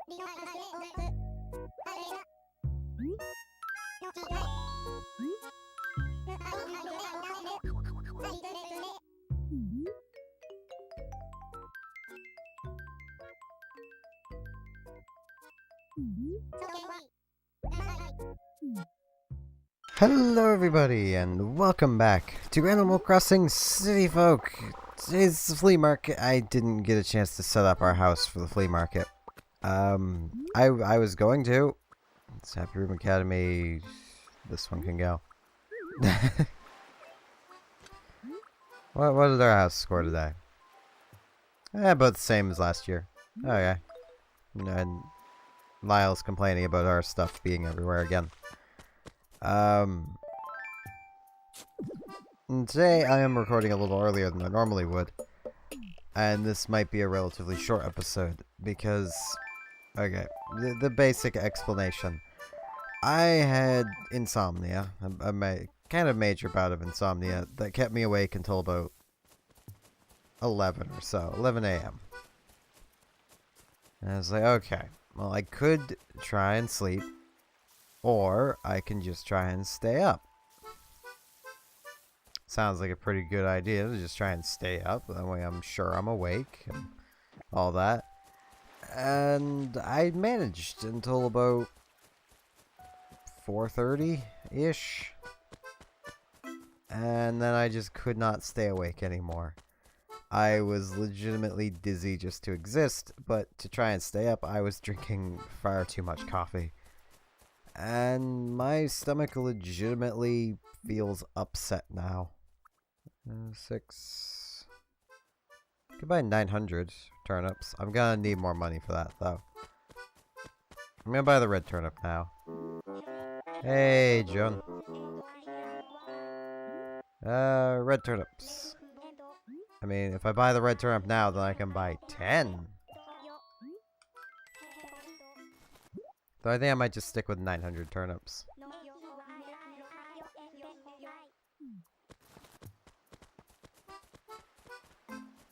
Hello everybody and welcome back to Animal Crossing City Folk. Today's the flea market. I didn't get a chance to set up our house for the flea market. I was going to. It's Happy Room Academy. This one can go. What did our house score today? About the same as last year. Okay. And Lyle's complaining about our stuff being everywhere again. And today I am recording a little earlier than I normally would, and this might be a relatively short episode because, okay, the basic explanation. I had insomnia, a kind of major bout of insomnia that kept me awake until about 11 or so, 11 a.m. And I was like, okay, well I could try and sleep, or I can just try and stay up. Sounds like a pretty good idea to just try and stay up. That way I'm sure I'm awake and all that. And I managed until about 4:30-ish. And then I just could not stay awake anymore. I was legitimately dizzy just to exist, but to try and stay up, I was drinking far too much coffee. And my stomach legitimately feels upset now. 6. Could buy 900 turnips. I'm gonna need more money for that, though. I'm gonna buy the red turnip now. Hey, John. Red turnips. I mean, if I buy the red turnip now, then I can buy 10. So I think I might just stick with 900 turnips.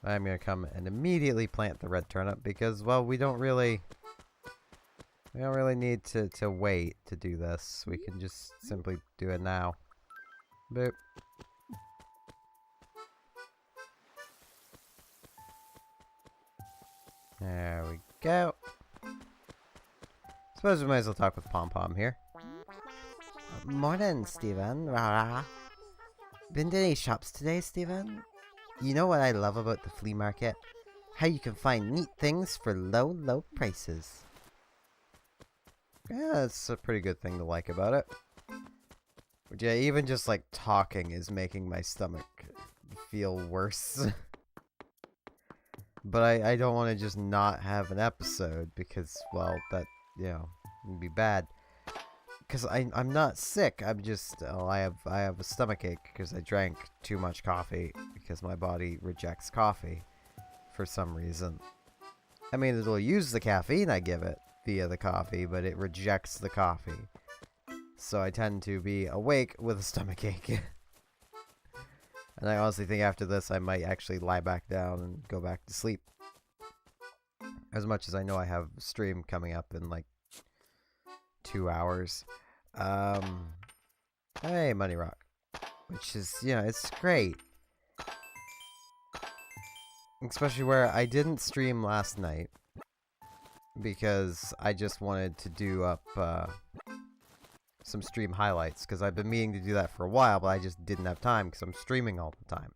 I'm gonna come and immediately plant the red turnip because, well, we don't really need to wait to do this. We can just simply do it now. Boop. There we go. Suppose we might as well talk with Pom Pom here. Morning, Steven. Been to any shops today, Steven? You know what I love about the flea market? How you can find neat things for low prices. Yeah, that's a pretty good thing to like about it. But yeah, even just like talking is making my stomach feel worse. But I don't want to just not have an episode because, well, that, you know, would be bad. Because I'm not sick. I'm just, oh, I have a stomachache because I drank too much coffee because my body rejects coffee for some reason. I mean, it'll use the caffeine I give it via the coffee, but it rejects the coffee. So I tend to be awake with a stomachache. And I honestly think after this I might actually lie back down and go back to sleep. As much as I know I have a stream coming up in like 2 hours. Hey, Money Rock. Which is, you know, it's great. Especially where I didn't stream last night. Because I just wanted to do up some stream highlights. Because I've been meaning to do that for a while, but I just didn't have time because I'm streaming all the time.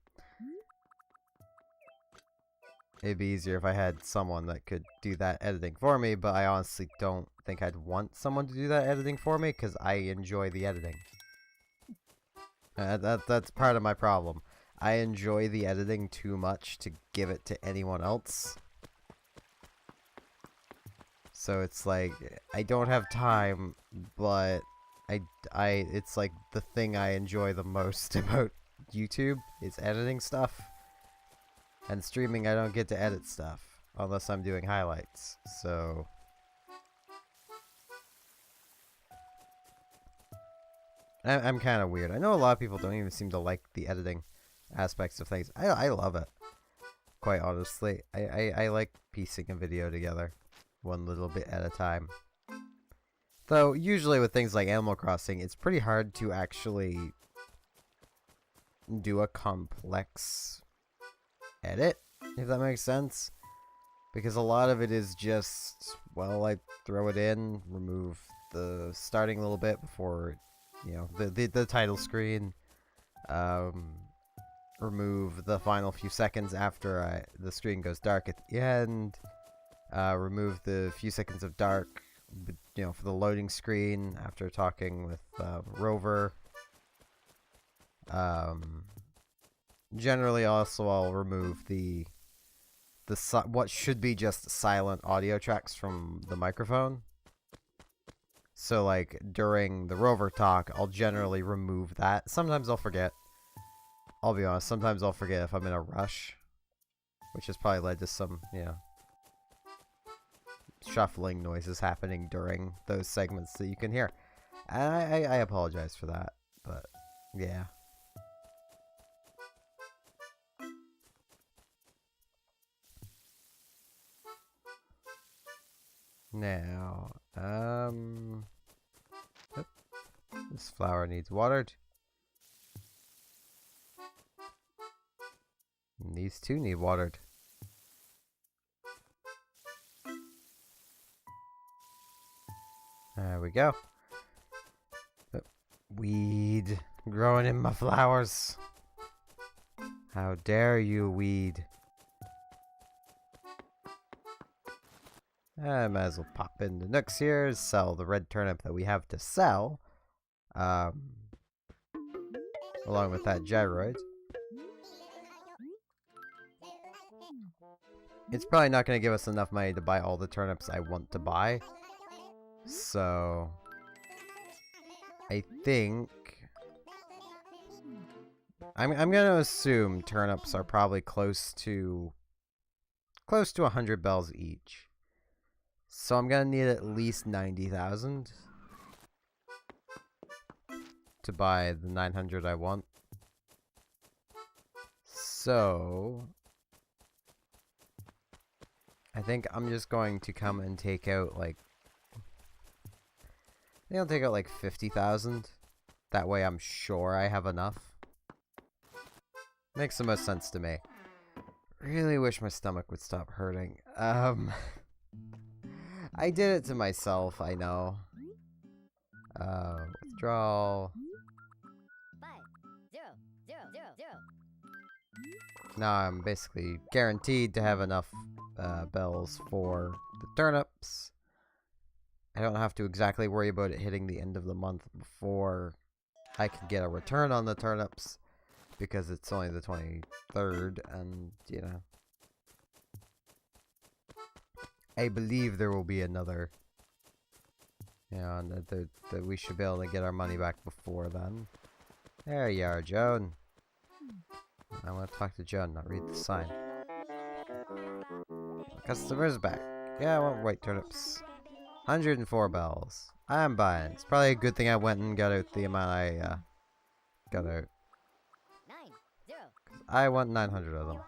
It'd be easier if I had someone that could do that editing for me, but I honestly don't think I'd want someone to do that editing for me because I enjoy the editing. That's part of my problem. I enjoy the editing too much to give it to anyone else. So it's like, I don't have time, but it's like the thing I enjoy the most about YouTube is editing stuff. And streaming, I don't get to edit stuff unless I'm doing highlights. So I'm kind of weird. I know a lot of people don't even seem to like the editing aspects of things. I love it. Quite honestly, I like piecing a video together. one little bit at a time. Though, usually with things like Animal Crossing, it's pretty hard to actually do a complex edit, if that makes sense. Because a lot of it is just, well, I throw it in, remove the starting a little bit before, you know, the title screen, remove the final few seconds after the screen goes dark at the end, remove the few seconds of dark, you know, for the loading screen after talking with Rover. Generally, also, I'll remove the what should be just silent audio tracks from the microphone. So, like, during the Rover talk, I'll generally remove that. Sometimes I'll forget. I'll be honest, sometimes I'll forget if I'm in a rush. Which has probably led to some, you know, shuffling noises happening during those segments that you can hear. And I apologize for that, but, yeah. Now, this flower needs watered. And these two need watered. There we go. Weed growing in my flowers. How dare you, weed. I might as well pop into Nooks here, sell the red turnip that we have to sell. Along with that gyroid. It's probably not going to give us enough money to buy all the turnips I want to buy. So, I think I'm going to assume turnips are probably close to 100 bells each. So I'm going to need at least 90,000 to buy the 900 I want. So I think I'm just going to come and take out like, I think I'll take out like 50,000. That way I'm sure I have enough. Makes the most sense to me. Really wish my stomach would stop hurting. I did it to myself, I know. Withdrawal. Now I'm basically guaranteed to have enough bells for the turnips. I don't have to exactly worry about it hitting the end of the month before I can get a return on the turnips, because it's only the 23rd, and, you know, I believe there will be another, you know, and that we should be able to get our money back before then. There you are, Joan. I want to talk to Joan, not read the sign. Customer's back. Yeah, I want white turnips. 104 bells. I'm buying. It's probably a good thing I went and got out the amount I got out. I want 900 of them.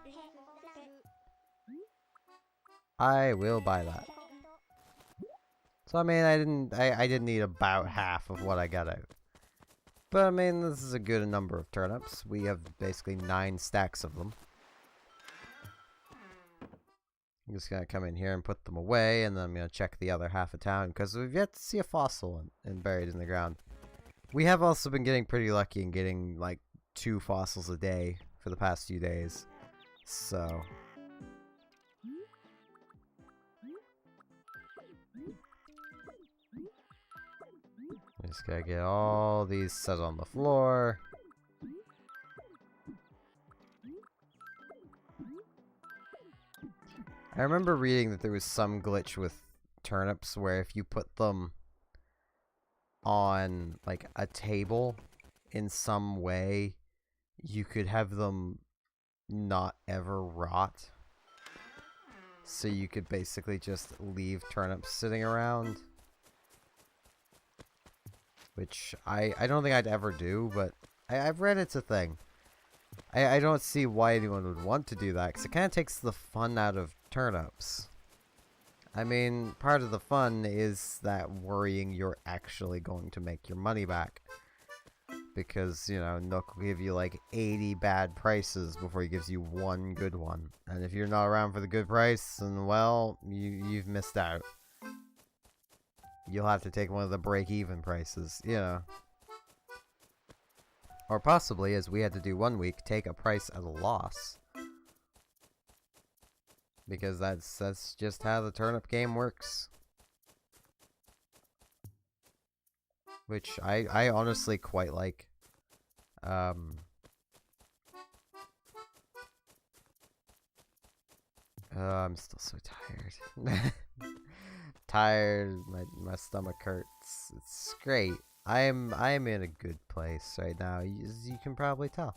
I will buy that. So I mean, I didn't need about half of what I got out. But I mean, this is a good number of turnips. We have basically 9 stacks of them. I'm just gonna come in here and put them away, and then I'm gonna check the other half of town, because we've yet to see a fossil and buried in the ground. We have also been getting pretty lucky in getting like 2 fossils a day for the past few days. So just gotta get all these set on the floor. I remember reading that there was some glitch with turnips where if you put them on like a table in some way, you could have them not ever rot. So you could basically just leave turnips sitting around. Which I don't think I'd ever do, but I've read it's a thing. I don't see why anyone would want to do that, because it kind of takes the fun out of turnips. I mean, part of the fun is that worrying you're actually going to make your money back. Because, you know, Nook will give you like 80 bad prices before he gives you one good one. And if you're not around for the good price, then, well, you've missed out. You'll have to take one of the break-even prices, you know. Or possibly, as we had to do one week, take a price at a loss. Because that's just how the turnip game works. Which I honestly quite like. I'm still so tired. Tired, my stomach hurts. It's great. I am in a good place right now, as you can probably tell.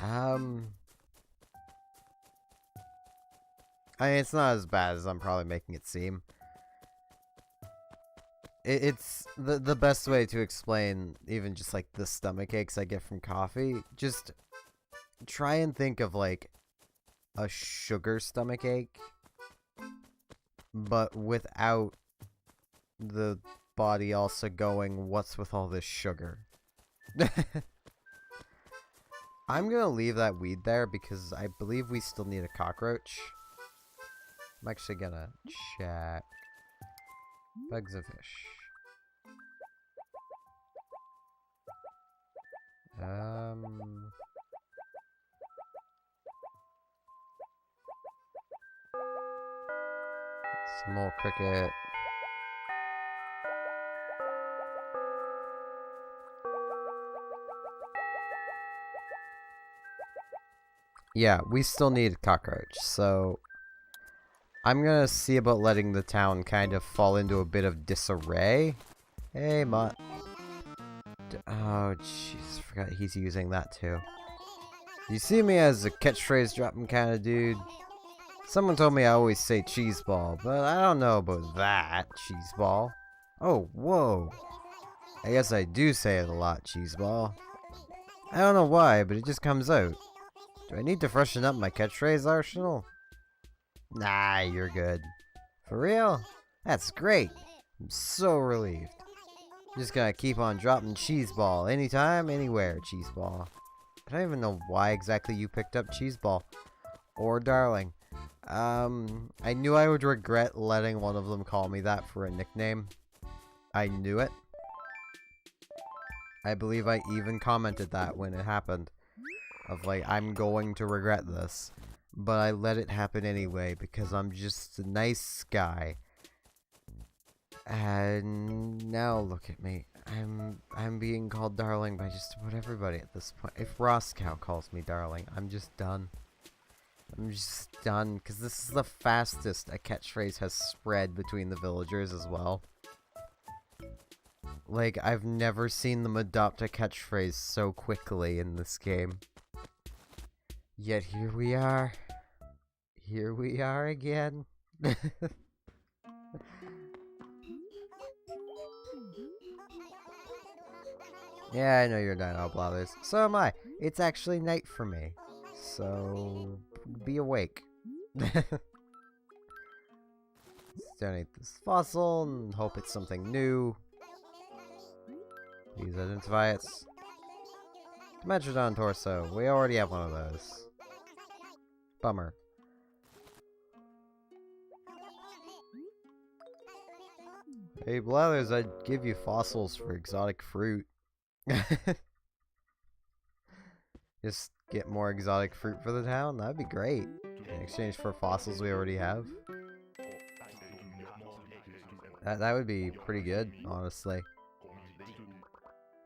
I mean, it's not as bad as I'm probably making it seem. It's the best way to explain even just like the stomach aches I get from coffee. Just try and think of like a sugar stomach ache, but without the body also going, what's with all this sugar? I'm gonna leave that weed there because I believe we still need a cockroach. I'm actually gonna check. Bugs of fish. Small cricket. Yeah, we still need a cockroach, so I'm gonna see about letting the town kind of fall into a bit of disarray. Hey, Mutt. Oh, jeez, forgot he's using that too. You see me as a catchphrase dropping kind of dude? Someone told me I always say cheese ball, but I don't know about that, cheese ball. Oh, whoa. I guess I do say it a lot, cheese ball. I don't know why, but it just comes out. Do I need to freshen up my catchphrase arsenal? Nah, you're good. For real? That's great. I'm so relieved. Just gotta keep on dropping cheese ball anytime, anywhere, cheese ball. I don't even know why exactly you picked up cheese ball. Or darling. I knew I would regret letting one of them call me that for a nickname. I knew it. I believe I even commented that when it happened. Of like, I'm going to regret this. But I let it happen anyway because I'm just a nice guy. And now look at me. I'm being called darling by just about everybody at this point. If Roscoe calls me darling, I'm just done. I'm just done because this is the fastest a catchphrase has spread between the villagers as well. Like, I've never seen them adopt a catchphrase so quickly in this game. Yet here we are. Here we are again. Yeah, I know you're dying all blathers. So am I. It's actually night for me. So, be awake. Donate this fossil and hope it's something new. Please identify it. Dimetrodon torso. We already have one of those. Bummer. Hey, Blathers, I'd give you fossils for exotic fruit. Just get more exotic fruit for the town? That'd be great. In exchange for fossils we already have. That would be pretty good, honestly.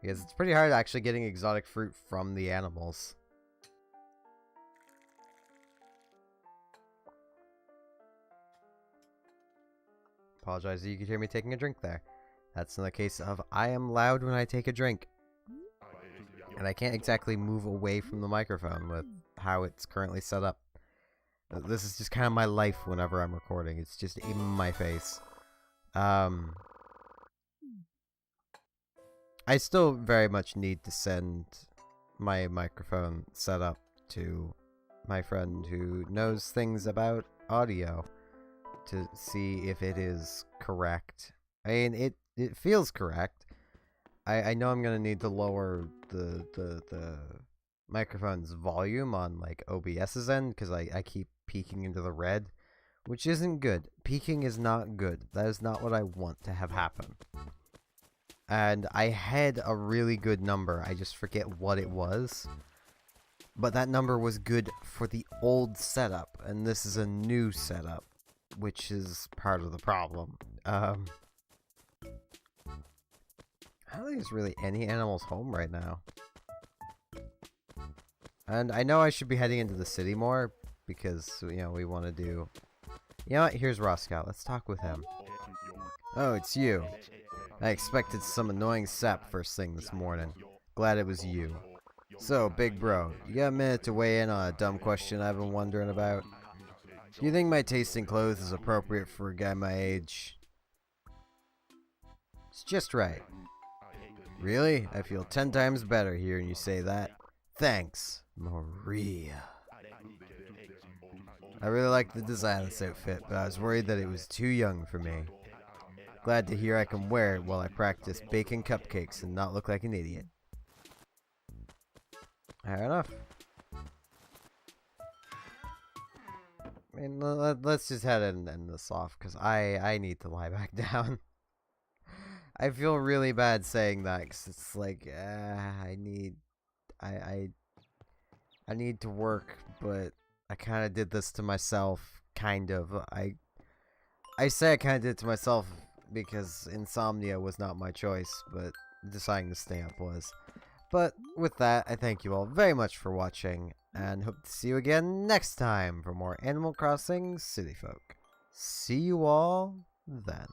Because it's pretty hard actually getting exotic fruit from the animals. Apologize if you could hear me taking a drink there. That's in the case of I am loud when I take a drink. And I can't exactly move away from the microphone with how it's currently set up. This is just kind of my life whenever I'm recording. It's just in my face. I still very much need to send my microphone setup to my friend who knows things about audio. to see if it is correct. I mean, it feels correct. I know I'm gonna need to lower the microphone's volume on like OBS's end because I keep peeking into the red, which isn't good. Peeking is not good. That is not what I want to have happen. And I had a really good number. I just forget what it was. But that number was good for the old setup, and this is a new setup, which is part of the problem. I don't think there's really any animals home right now. And I know I should be heading into the city more, because, you know, we want to do... You know what? Here's Roscoe. Let's talk with him. Oh, it's you. I expected some annoying sap first thing this morning. Glad it was you. So, big bro, you got a minute to weigh in on a dumb question I've been wondering about? Do you think my taste in clothes is appropriate for a guy my age? It's just right. Really? I feel 10 times better hearing you say that. Thanks, Maria. I really like the design of this outfit, but I was worried that it was too young for me. Glad to hear I can wear it while I practice baking cupcakes and not look like an idiot. Fair enough. I mean, let's just head and end this off, because I need to lie back down. I feel really bad saying that, because it's like, I need to work, but I kind of did this to myself, kind of. I say I kind of did it to myself because insomnia was not my choice, but deciding to stay up was. But with that, I thank you all very much for watching, and hope to see you again next time for more Animal Crossing City Folk. See you all then.